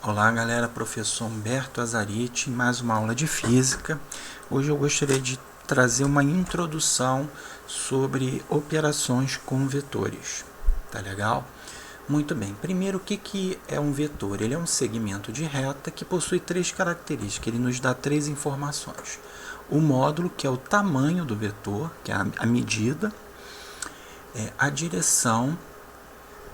Olá galera, professor Humberto Azariti, mais uma aula de física. Hoje eu gostaria de trazer uma introdução sobre operações com vetores, tá legal? Muito bem, primeiro o que é um vetor? Ele é um segmento de reta que possui três características, ele nos dá três informações. O módulo, que é o tamanho do vetor, que é a medida, a direção,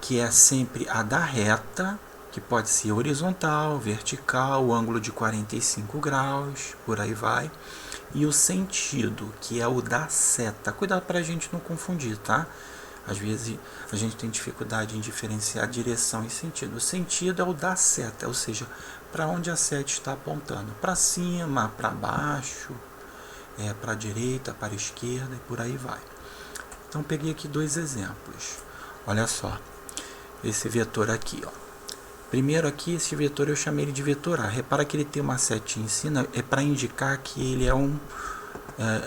que é sempre a da reta, que pode ser horizontal, vertical, ângulo de 45 graus, por aí vai. E o sentido, que é o da seta. Cuidado para a gente não confundir, tá? Às vezes a gente tem dificuldade em diferenciar direção e sentido. O sentido é o da seta, ou seja, para onde a seta está apontando. Para cima, para baixo, para a direita, para a esquerda e por aí vai. Então peguei aqui dois exemplos. Olha só, esse vetor aqui, ó. Primeiro aqui, esse vetor eu chamei ele de vetor A. Repara que ele tem uma setinha em cima, é para indicar que ele é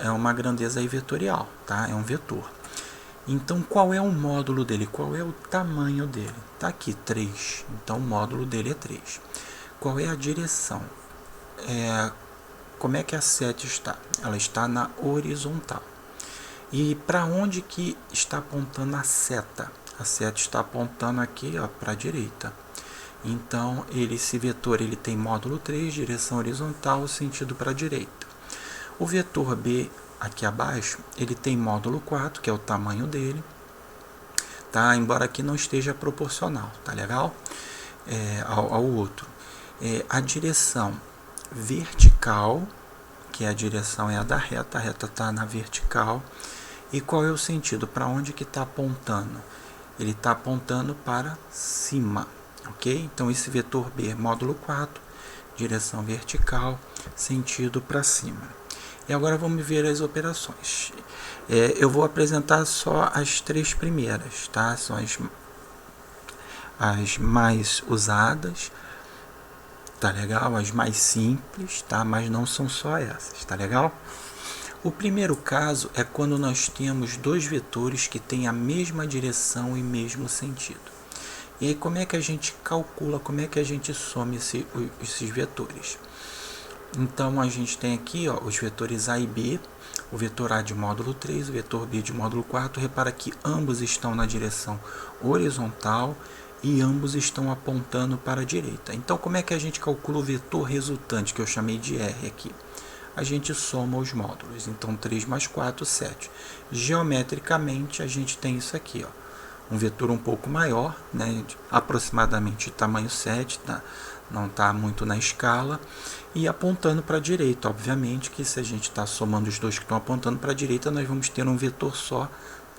uma grandeza aí vetorial, tá? É um vetor. Então, qual é o módulo dele? Qual é o tamanho dele? Tá aqui, 3. Então, o módulo dele é 3. Qual é a direção? Como é que a seta está? Ela está na horizontal. E para onde que está apontando a seta? A seta está apontando aqui, para a direita. Então, esse vetor ele tem módulo 3, direção horizontal, sentido para a direita. O vetor B, aqui abaixo, ele tem módulo 4, que é o tamanho dele, tá? Embora aqui não esteja proporcional, tá legal? Ao outro. A direção vertical, que a direção é a da reta, a reta está na vertical. E qual é o sentido? Para onde que está apontando? Ele está apontando para cima. Ok? Então, esse vetor B é módulo 4, direção vertical, sentido para cima. E agora vamos ver as operações. Eu vou apresentar só as três primeiras, tá? São as mais usadas, tá legal? As mais simples, tá? Mas não são só essas, tá legal? O primeiro caso é quando nós temos dois vetores que têm a mesma direção e mesmo sentido. E aí, como é que a gente calcula, como é que a gente soma esses vetores? Então, a gente tem aqui os vetores A e B, o vetor A de módulo 3, o vetor B de módulo 4. Repara que ambos estão na direção horizontal e ambos estão apontando para a direita. Então, como é que a gente calcula o vetor resultante, que eu chamei de R aqui? A gente soma os módulos. Então, 3 mais 4, 7. Geometricamente, a gente tem isso aqui, um vetor um pouco maior, né, aproximadamente tamanho 7, tá? Não está muito na escala, e apontando para a direita. Obviamente que se a gente está somando os dois que estão apontando para a direita, nós vamos ter um vetor só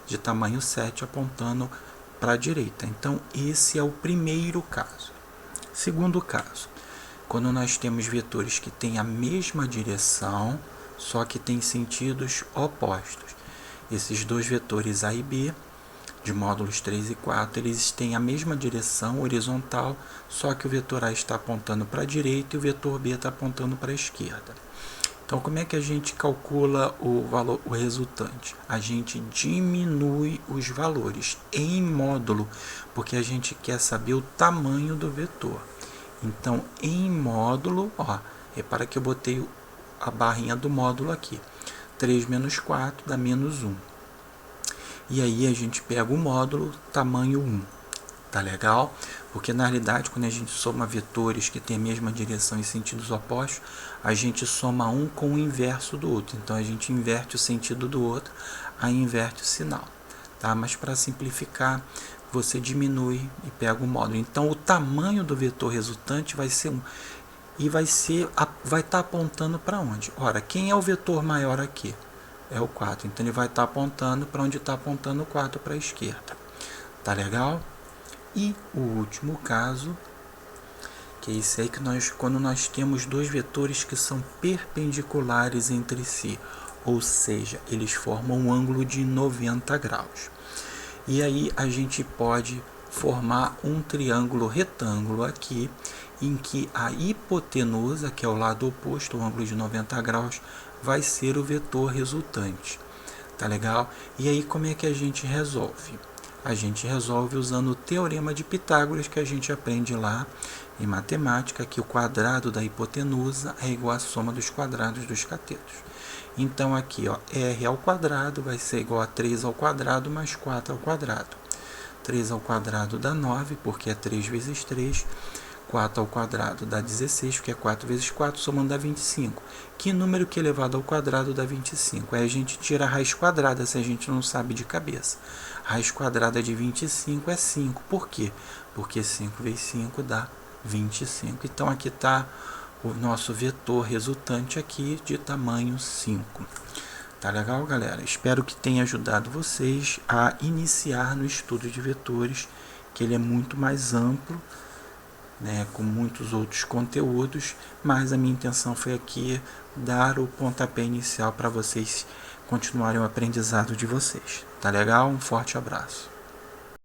de tamanho 7 apontando para a direita. Então, esse é o primeiro caso. Segundo caso, quando nós temos vetores que têm a mesma direção, só que têm sentidos opostos. Esses dois vetores A e B, de módulos 3 e 4, eles têm a mesma direção horizontal, só que o vetor A está apontando para a direita e o vetor B está apontando para a esquerda. Então, como é que a gente calcula o resultante? A gente diminui os valores em módulo, porque a gente quer saber o tamanho do vetor. Então, em módulo, repara que eu botei a barrinha do módulo aqui. 3 menos 4 dá menos 1. E aí a gente pega o módulo tamanho 1. Tá legal? Porque na realidade, quando a gente soma vetores que têm a mesma direção e sentidos opostos, a gente soma um com o inverso do outro. Então a gente inverte o sentido do outro, aí inverte o sinal. Tá? Mas para simplificar, você diminui e pega o módulo. Então o tamanho do vetor resultante vai ser 1. E vai estar apontando para onde? Ora, quem é o vetor maior aqui? É o 4. Então ele vai estar apontando para onde está apontando o 4, para a esquerda. Tá legal? E o último caso, que é esse aí que quando nós temos dois vetores que são perpendiculares entre si, ou seja, eles formam um ângulo de 90 graus. E aí a gente pode formar um triângulo retângulo aqui, em que a hipotenusa, que é o lado oposto, o ângulo de 90 graus, vai ser o vetor resultante. Tá legal? E aí como é que a gente resolve? a gente resolve usando o Teorema de Pitágoras, que a gente aprende lá em matemática, que o quadrado da hipotenusa é igual à soma dos quadrados dos catetos. Então aqui, ó, r ao quadrado vai ser igual a 3 ao quadrado mais 4 ao quadrado. 3 ao quadrado dá 9, porque é 3 vezes 3. 4 ao quadrado dá 16, porque é 4 vezes 4, somando dá 25. Que número que elevado ao quadrado dá 25? Aí a gente tira a raiz quadrada, se a gente não sabe de cabeça. A raiz quadrada de 25 é 5. Por quê? Porque 5 vezes 5 dá 25. Então aqui está o nosso vetor resultante aqui de tamanho 5. Tá legal, galera? Espero que tenha ajudado vocês a iniciar no estudo de vetores, que ele é muito mais amplo, né, com muitos outros conteúdos, mas a minha intenção foi aqui dar o pontapé inicial para vocês continuarem o aprendizado de vocês. Tá legal? Um forte abraço.